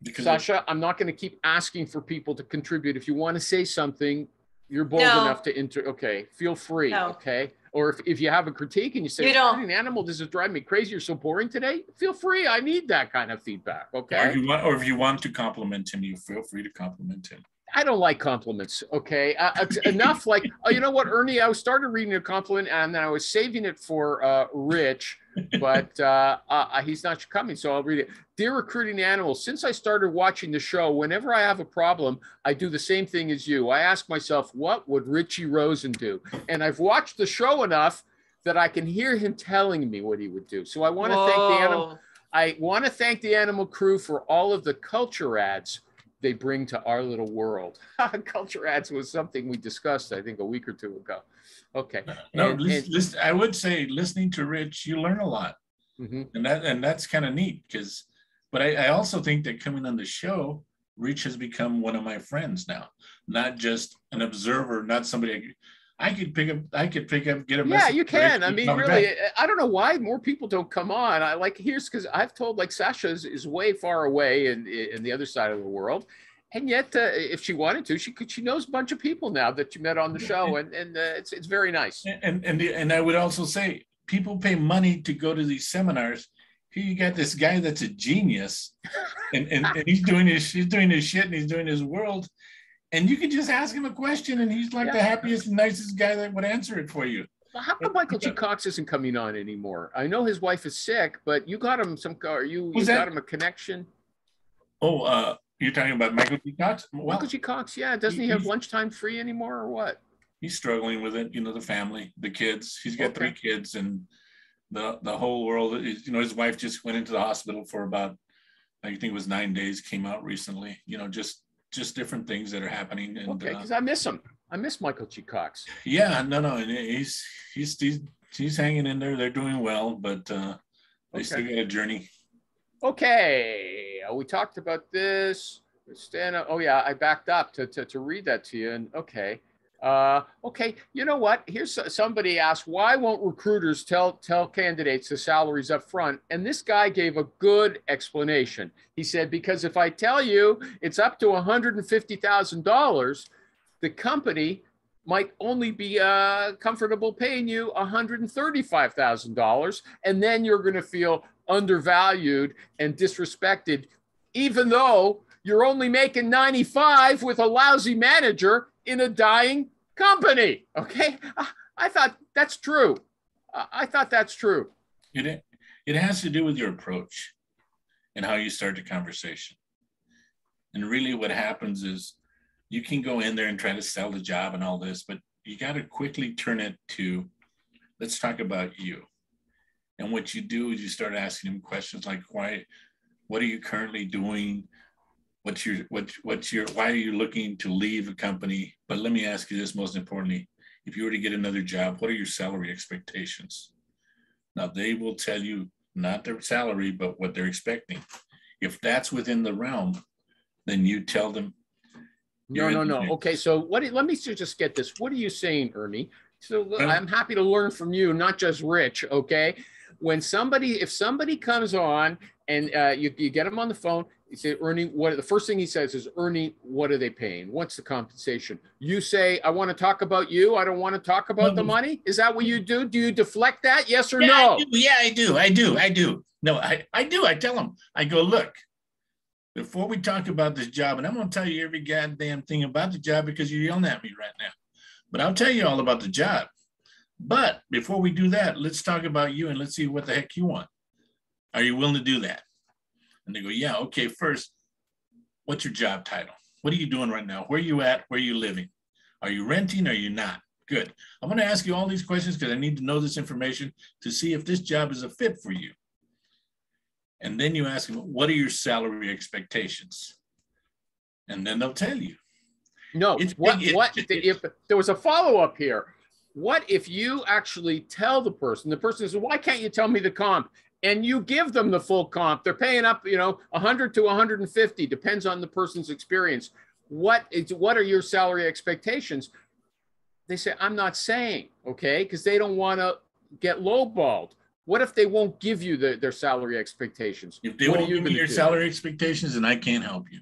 Because Sasha, I'm not going to keep asking for people to contribute. If you want to say something, you're bold enough to okay, feel free. No. Okay. Or if you have a critique and you say, an animal, this is driving me crazy, you're so boring today, feel free. I need that kind of feedback. Okay. Or if you want to compliment him, you feel free to compliment him. I don't like compliments. Okay. Enough like, you know what, Ernie, I started reading a compliment and then I was saving it for Rich, but he's not coming. So I'll read it. Dear Recruiting Animals, since I started watching the show, whenever I have a problem, I do the same thing as you. I ask myself, what would Richie Rosen do? And I've watched the show enough that I can hear him telling me what he would do. So I want to thank the animal. I want to thank the animal crew for all of the culture ads they bring to our little world. Culture adds was something we discussed, I think, a week or two ago. Okay. No, listen, I would say listening to Rich, you learn a lot. And that's kind of neat because, but I also think that coming on the show, Rich has become one of my friends now, not just an observer, not somebody I could pick up, get a message. Yeah, you can. I mean, really, I don't know why more people don't come on. I like here's because I've told like Sasha is way far away in the other side of the world. And yet, if she wanted to, she knows a bunch of people now that you met on the show, and it's very nice. And I would also say people pay money to go to these seminars. Here you got this guy that's a genius, and he's doing his shit, and he's doing his world, and you can just ask him a question, and he's like the happiest and nicest guy that would answer it for you. Well, how come Michael G. Cox isn't coming on anymore? I know his wife is sick, but you got him you got him a connection. Oh, you're talking about Michael G. Cox? Well, Michael G. Cox, yeah. Doesn't he have lunchtime free anymore or what? He's struggling with it, the family, the kids. He's got 3 kids, and the whole world is, his wife just went into the hospital for about, I think it was 9 days, came out recently, just different things that are happening. And, okay, because I miss him. I miss Michael G. Cox. Yeah, no, and he's hanging in there. They're doing well, but they still got a journey. Okay, we talked about this. Oh yeah, I backed up to read that to you. And okay, you know what? Here's somebody asked, why won't recruiters tell candidates the salaries up front? And this guy gave a good explanation. He said, because if I tell you it's up to $150,000, the company might only be comfortable paying you $135,000, and then you're going to feel undervalued and disrespected, even though you're only making 95 with a lousy manager in a dying company. Okay, I thought that's true. It has to do with your approach and how you start the conversation. And really, what happens is you can go in there and try to sell the job and all this, but you got to quickly turn it to, let's talk about you. And what you do is you start asking them questions like, what are you currently doing? Why are you looking to leave a company? But let me ask you this, most importantly, if you were to get another job, what are your salary expectations? Now, they will tell you not their salary, but what they're expecting. If that's within the realm, then you tell them. No. Okay, so let me just get this. What are you saying, Ernie? So I'm happy to learn from you, not just Rich, okay? If somebody comes on and you get them on the phone, you say, Ernie, the first thing he says is, Ernie, what are they paying? What's the compensation? You say, I want to talk about you. I don't want to talk about the money. Is that what you do? Do you deflect that? Yes or no? I do. No, I do. I tell them, I go, look, before we talk about this job, and I'm going to tell you every goddamn thing about the job because you're yelling at me right now, but I'll tell you all about the job. But before we do that, let's talk about you and let's see what the heck you want. Are you willing to do that? And they go, yeah, okay, first, what's your job title? What are you doing right now? Where are you at? Where are you living? Are you renting? Or are you not? Good. I'm going to ask you all these questions because I need to know this information to see if this job is a fit for you. And then you ask them, what are your salary expectations? And then they'll tell you. No, if there was a follow-up here, what if you actually tell the person says, why can't you tell me the comp? And you give them the full comp. They're paying up, 100 to 150, depends on the person's experience. What are your salary expectations? They say, I'm not saying, okay, because they don't want to get lowballed. What if they won't give you their salary expectations? If they won't give me your salary expectations, then I can't help you.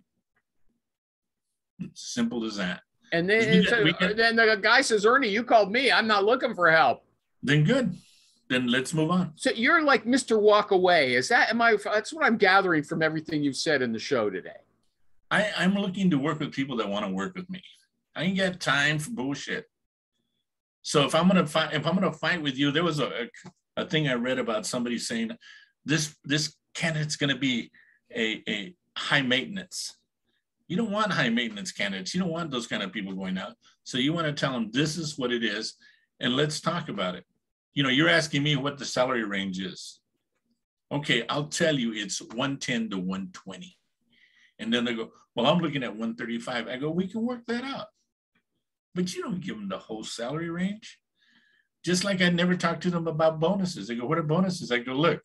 It's simple as that. And then the guy says, Ernie, you called me. I'm not looking for help. Then good. Then let's move on. So you're like Mr. Walk Away. That's what I'm gathering from everything you've said in the show today. I'm looking to work with people that want to work with me. I ain't got time for bullshit. So if I'm gonna fight with you, there was a thing I read about somebody saying this candidate's gonna be a high maintenance. You don't want high maintenance candidates. You don't want those kind of people going out. So you want to tell them this is what it is, and let's talk about it. You're asking me what the salary range is. Okay, I'll tell you it's 110 to 120. And then they go, well, I'm looking at 135. I go, we can work that out. But you don't give them the whole salary range. Just like I never talk to them about bonuses. They go, what are bonuses? I go, look,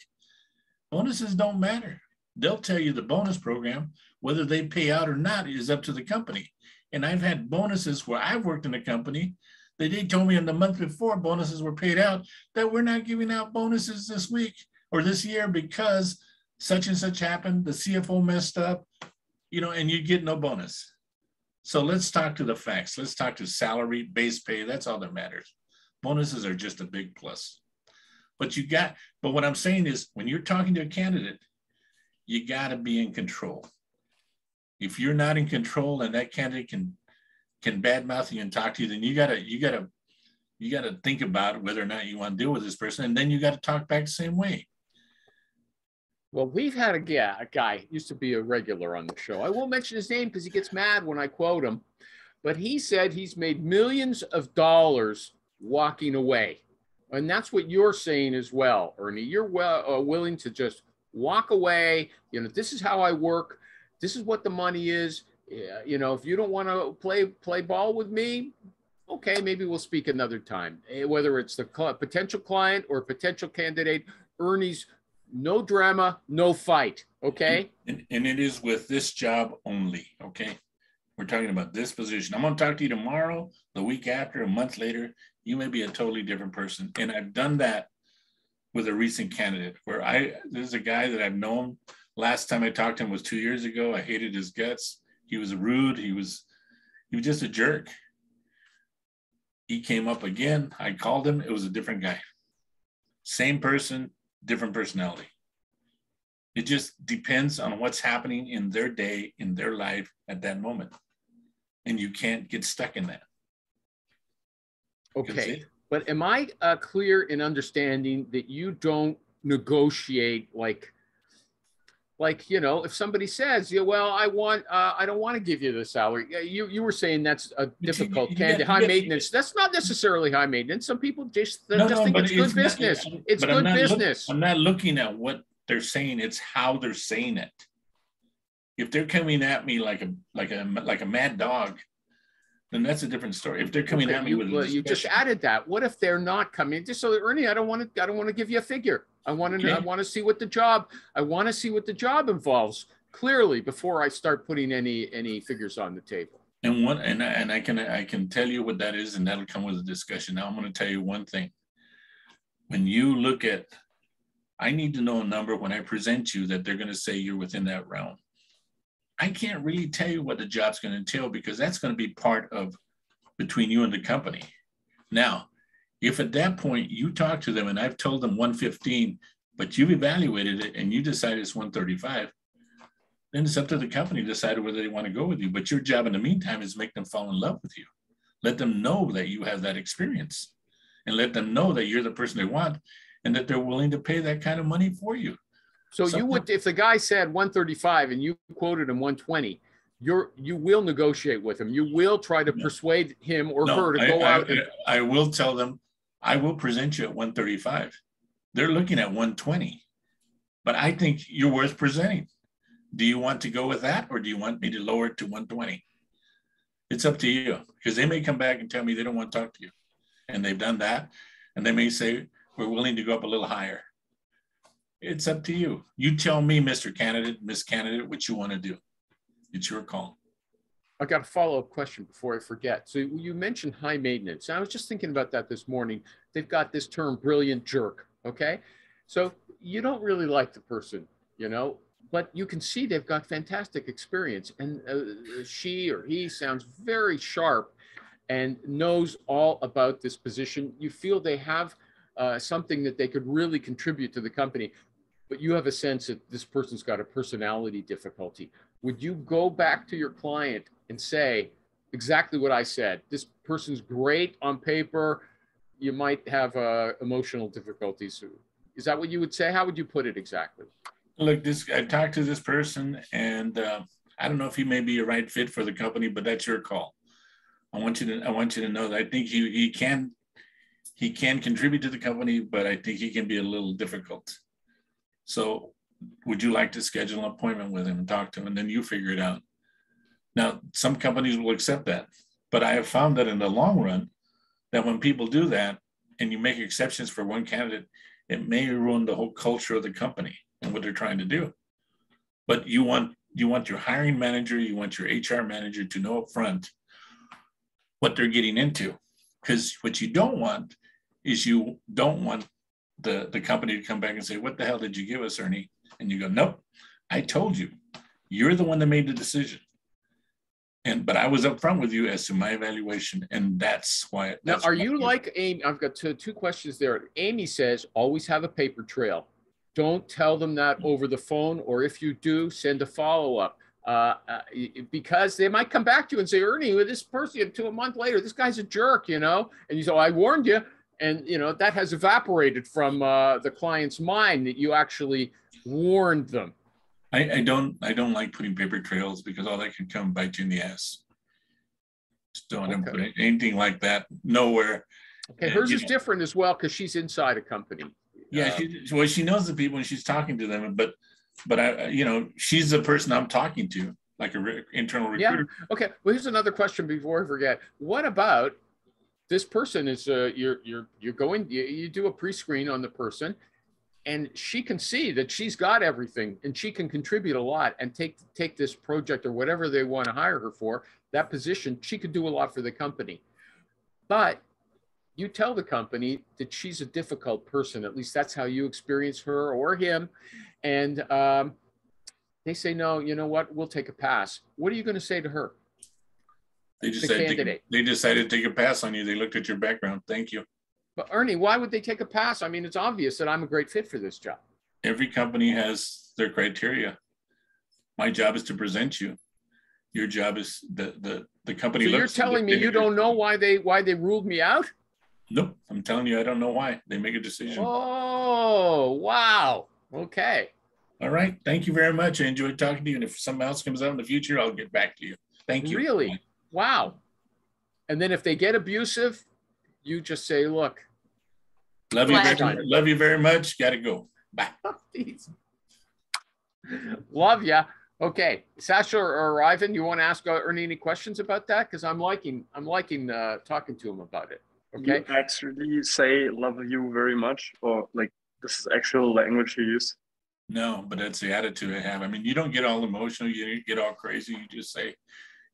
bonuses don't matter. They'll tell you the bonus program, whether they pay out or not, is up to the company. And I've had bonuses where I've worked in a company that they told me in the month before bonuses were paid out that we're not giving out bonuses this week or this year because such and such happened, the CFO messed up, you know, and you get no bonus. So let's talk to the facts. Let's talk to salary, base pay. That's all that matters. Bonuses are just a big plus. But what I'm saying is when you're talking to a candidate, you got to be in control. If you're not in control and that candidate can badmouth you and talk to you, then you gotta think about whether or not you want to deal with this person, and then you got to talk back the same way. Well, we've had a guy used to be a regular on the show. I won't mention his name because he gets mad when I quote him, but he said he's made millions of dollars walking away, and that's what you're saying as well, Ernie. You're willing to just walk away. You know, this is how I work. This is what the money is. Yeah, you know, if you don't want to play ball with me, okay, maybe we'll speak another time. Whether it's the potential client or potential candidate, Ernie's no drama, no fight, okay? And it is with this job only, okay? We're talking about this position. I'm going to talk to you tomorrow, the week after, a month later. You may be a totally different person. And I've done that with a recent candidate where there's a guy that I've known. Last time I talked to him was 2 years ago. I hated his guts. He was rude. He was just a jerk. He came up again. I called him. It was a different guy. Same person, different personality. It just depends on what's happening in their day, in their life at that moment. And you can't get stuck in that. Okay. But am I clear in understanding that you don't negotiate like, you know, if somebody says, yeah, well, I don't want to give you the salary. You were saying that's a difficult candidate, high maintenance. That's not necessarily high maintenance. Some people just think it's good business. It's good business. I'm not looking at what they're saying. It's how they're saying it. If they're coming at me like a mad dog, then that's a different story. If they're coming at me with you just added that. What if they're not coming? Just so Ernie, I don't want to give you a figure. I want to see what the job involves clearly before I start putting any figures on the table. And I can tell you what that is, and that'll come with a discussion. Now I'm going to tell you one thing. When you look at, I need to know a number when I present you that they're going to say you're within that realm. I can't really tell you what the job's going to entail because that's going to be part of between you and the company. Now, if at that point you talk to them and I've told them 115, but you've evaluated it and you decide it's 135, then it's up to the company to decide whether they want to go with you. But your job in the meantime is make them fall in love with you. Let them know that you have that experience and let them know that you're the person they want and that they're willing to pay that kind of money for you. So you would, if the guy said 135 and you quoted him 120, you will negotiate with him. You will try to persuade him or her to go out. I will tell them, I will present you at 135. They're looking at 120, but I think you're worth presenting. Do you want to go with that, or do you want me to lower it to 120? It's up to you, because they may come back and tell me they don't want to talk to you, and they've done that, and they may say we're willing to go up a little higher. It's up to you. You tell me, Mr. Candidate, Miss Candidate, what you want to do. It's your call. I got a follow-up question before I forget. So you mentioned high maintenance. I was just thinking about that this morning. They've got this term, brilliant jerk, okay? So you don't really like the person, you know, but you can see they've got fantastic experience. And she or he sounds very sharp and knows all about this position. You feel they have something that they could really contribute to the company, but you have a sense that this person's got a personality difficulty. Would you go back to your client and say exactly what I said? This person's great on paper. You might have emotional difficulties. Is that what you would say? How would you put it exactly? Look, I talked to this person, and I don't know if he may be a right fit for the company, but that's your call. I want you to know that I think he can contribute to the company, but I think he can be a little difficult. So would you like to schedule an appointment with him and talk to him? And then you figure it out. Now, some companies will accept that, but I have found that in the long run, that when people do that and you make exceptions for one candidate, it may ruin the whole culture of the company and what they're trying to do. But you want your hiring manager, you want your HR manager to know up front what they're getting into. Because what you don't want is you don't want the company to come back and say, what the hell did you give us, Ernie? And you go, nope, I told you. You're the one that made the decision. But I was upfront with you as to my evaluation, and that's why. Now, are you like Amy? I've got two questions there. Amy says, always have a paper trail. Don't tell them that over the phone, or if you do, send a follow-up. Because they might come back to you and say, Ernie, with this person, to a month later, this guy's a jerk, you know? And you say, oh, I warned you. And, you know, that has evaporated from the client's mind that you actually warned them. I don't like putting paper trails because all that can come bite you in the ass. Just don't put anything like that nowhere. Okay, hers is different as well because she's inside a company. Yeah, she knows the people and she's talking to them, but she's the person I'm talking to, like an internal recruiter. Yeah. Okay. Well, here's another question before I forget. What about this person? Is you're going, you do a pre-screen on the person, and she can see that she's got everything and she can contribute a lot and take this project or whatever they want to hire her for, that position. She could do a lot for the company. But you tell the company that she's a difficult person. At least that's how you experience her or him. And they say, no, you know what? We'll take a pass. What are you going to say to her? They decided to take a pass on you. They looked at your background. Thank you. But Ernie, why would they take a pass? I mean, it's obvious that I'm a great fit for this job. Every company has their criteria. My job is to present you. Your job is the company. So you're telling me you don't know why they ruled me out? Nope. I'm telling you, I don't know why. They make a decision. Oh, wow. Okay. All right. Thank you very much. I enjoyed talking to you. And if something else comes up in the future, I'll get back to you. Thank you. Really? Wow. And then if they get abusive, you just say, look. Love you very much. Got to go. Bye. Love ya. Okay. Sasha or Ivan, you want to ask Ernie any questions about that? Because I'm liking talking to him about it. Okay. You actually say love you very much, or like this is actual language you use? No, but that's the attitude I have. I mean, you don't get all emotional, you don't get all crazy. You just say,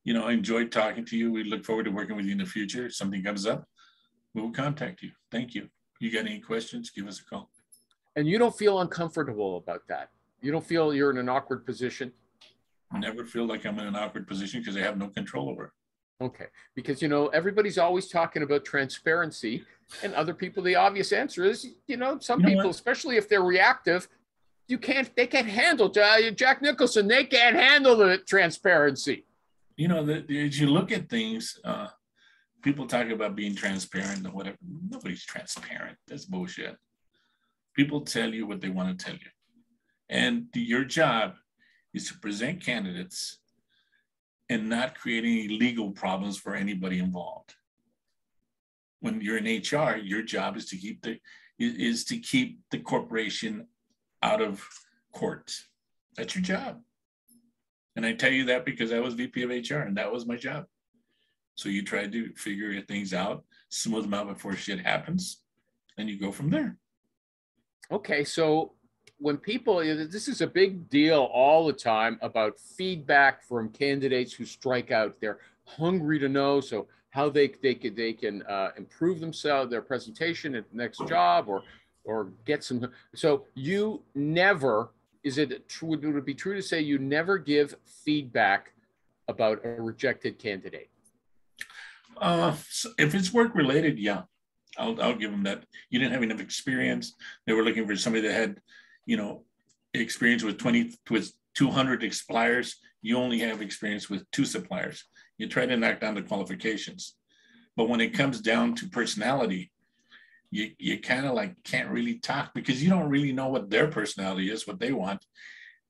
I enjoyed talking to you. We look forward to working with you in the future. If something comes up, we will contact you. Thank you. You got any questions? Give us a call. And you don't feel uncomfortable about that? You don't feel you're in an awkward position? I never feel like I'm in an awkward position because I have no control over it. Okay, because everybody's always talking about transparency, and other people, the obvious answer is, some people, especially if they're reactive, they can't handle Jack Nicholson. They can't handle the transparency. As you look at things, people talk about being transparent or whatever. Nobody's transparent. That's bullshit. People tell you what they want to tell you, and your job is to present candidates and not create any legal problems for anybody involved. When you're in HR, your job is to keep the corporation out of court. That's your job. And I tell you that because I was VP of HR and that was my job. So you try to figure things out, smooth them out before shit happens, and you go from there. Okay, so when people, this is a big deal all the time about feedback from candidates who strike out. They're hungry to know how they can improve themselves, their presentation at the next job, or get some. So you never, would it be true to say you never give feedback about a rejected candidate? So if it's work related, yeah, I'll give them that. You didn't have enough experience. They were looking for somebody that had experience with 200 suppliers. You only have experience with 2 suppliers. You try to knock down the qualifications. But when it comes down to personality, you kind of can't really talk because you don't really know what their personality is, what they want.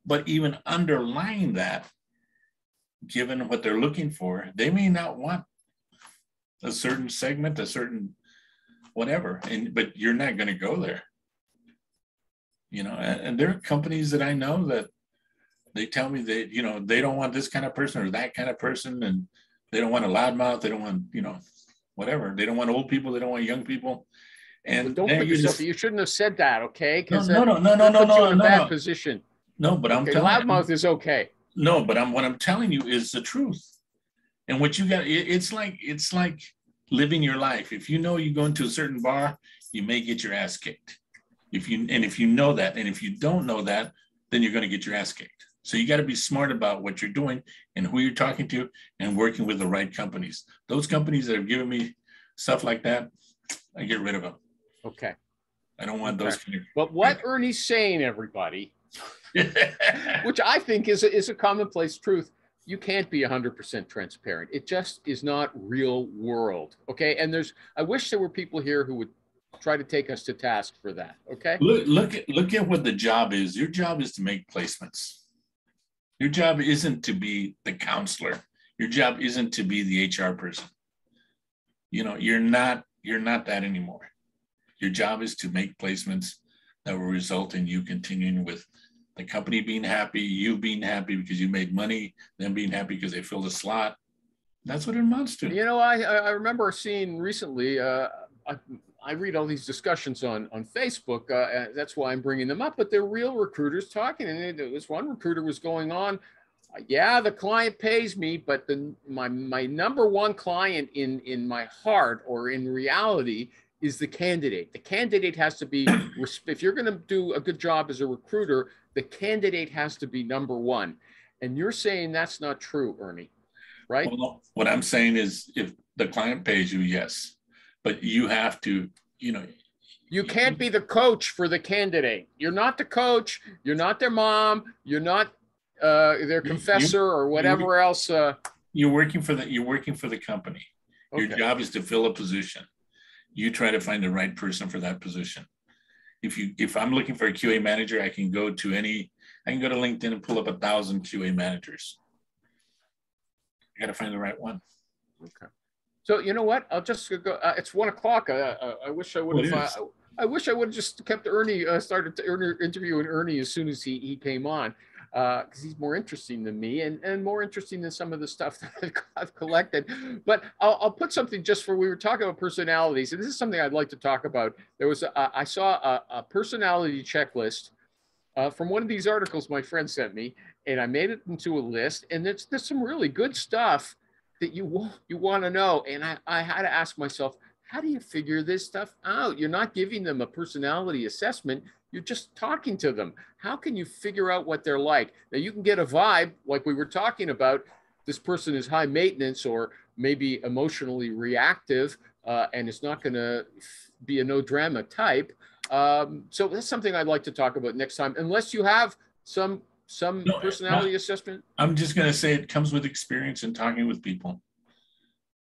But even underlying that, given what they're looking for, they may not want a certain segment, a certain whatever, but you're not going to go there. You know, and there are companies that I know that they tell me that, you know, they don't want this kind of person or that kind of person, and they don't want a loudmouth, they don't want, you know, whatever. They don't want old people, they don't want young people. And don't put yourself, you shouldn't have said that, okay? Because no, puts you in a bad position. No, but I'm okay, telling you. Loudmouth is okay. No, but what I'm telling you is the truth. And what you got, it's like living your life. If you know you go into a certain bar, you may get your ass kicked. If you know that, and if you don't know that, then you're going to get your ass kicked. So you got to be smart about what you're doing and who you're talking to and working with the right companies. Those companies that have given me stuff like that, I get rid of them. Okay. I don't want those. But what Ernie's saying, everybody, which I think is a commonplace truth, you can't be 100% transparent. It just is not real world. Okay. And I wish there were people here who would try to take us to task for that. Okay. Look at what the job is. Your job is to make placements. Your job isn't to be the counselor. Your job isn't to be the HR person. You know, you're not that anymore. Your job is to make placements that will result in you continuing with the company being happy, you being happy because you made money, them being happy because they filled a slot. That's what it amounts to. You know, I remember seeing recently, I read all these discussions on Facebook. That's why I'm bringing them up, but they're real recruiters talking. And this one recruiter was going on, yeah, the client pays me, but my number one client in my heart or in reality is the candidate. The candidate has to be, if you're going to do a good job as a recruiter, the candidate has to be number one. And you're saying that's not true, Ernie, right? Well, what I'm saying is if the client pays you, yes, but you have to, you know. You can't be the coach for the candidate. You're not the coach. You're not their mom. You're not their confessor or whatever else. You're working for the company. Okay. Your job is to fill a position. You try to find the right person for that position. If I'm looking for a QA manager, I can go to LinkedIn and pull up 1,000 QA managers. I got to find the right one. Okay. So you know what? I'll just go. It's 1 o'clock. I wish I would have. I wish I would have just kept Ernie. Started interviewing Ernie as soon as he came on, because he's more interesting than me and more interesting than some of the stuff that I've collected. But I'll put something just for, we were talking about personalities, and this is something I'd like to talk about. There was I saw a personality checklist from one of these articles my friend sent me, and I made it into a list. And there's some really good stuff that you want to know. And I had to ask myself, how do you figure this stuff out? You're not giving them a personality assessment. You're just talking to them. How can you figure out what they're like? Now, you can get a vibe, like we were talking about, this person is high maintenance or maybe emotionally reactive, and it's not going to be a no drama type. So that's something I'd like to talk about next time, unless you have some personality assessment. I'm just going to say it comes with experience and talking with people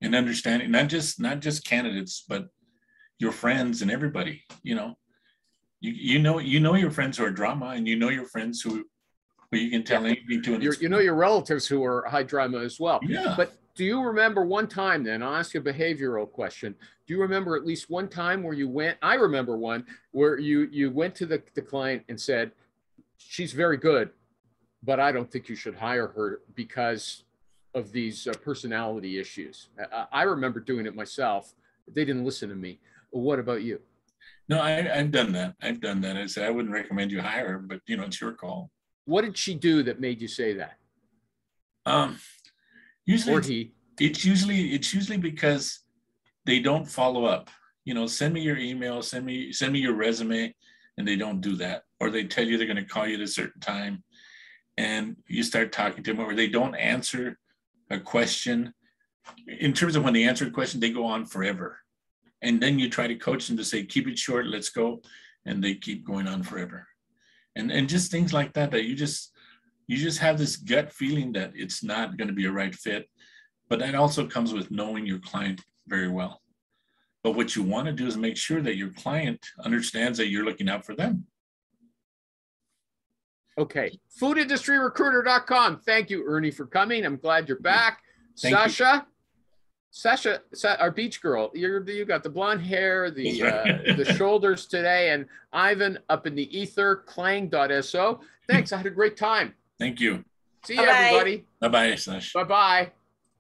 and understanding, not just candidates, but your friends and everybody. You know, you know your friends who are drama, and you know your friends who you can tell anything to. You know your relatives who are high drama as well. Yeah. But do you remember one time? Then I'll ask you a behavioral question. Do you remember at least one time where you went? I remember one where you went to the client and said, "She's very good, but I don't think you should hire her because of these personality issues." I remember doing it myself. They didn't listen to me. What about you? No, I've done that. I said I wouldn't recommend you hire her, but you know, it's your call. What did she do that made you say that? Usually it's usually because they don't follow up. You know, send me your email, send me your resume, and they don't do that. Or they tell you they're going to call you at a certain time, and you start talking to them, or they don't answer a question. In terms of when they answer a question, they go on forever. And then you try to coach them to say, keep it short, let's go. And they keep going on forever. And just things like that you just have this gut feeling that it's not going to be a right fit. But that also comes with knowing your client very well. But what you want to do is make sure that your client understands that you're looking out for them. Okay. Foodindustryrecruiter.com. Thank you, Ernie, for coming. I'm glad you're back. Thank Sasha, Sasha, our beach girl, you got the blonde hair, That's right. the shoulders today, and Ivan up in the ether, clang.so. Thanks. I had a great time. Thank you. See you, Bye-bye. everybody. Bye-bye, Sash. Bye-bye.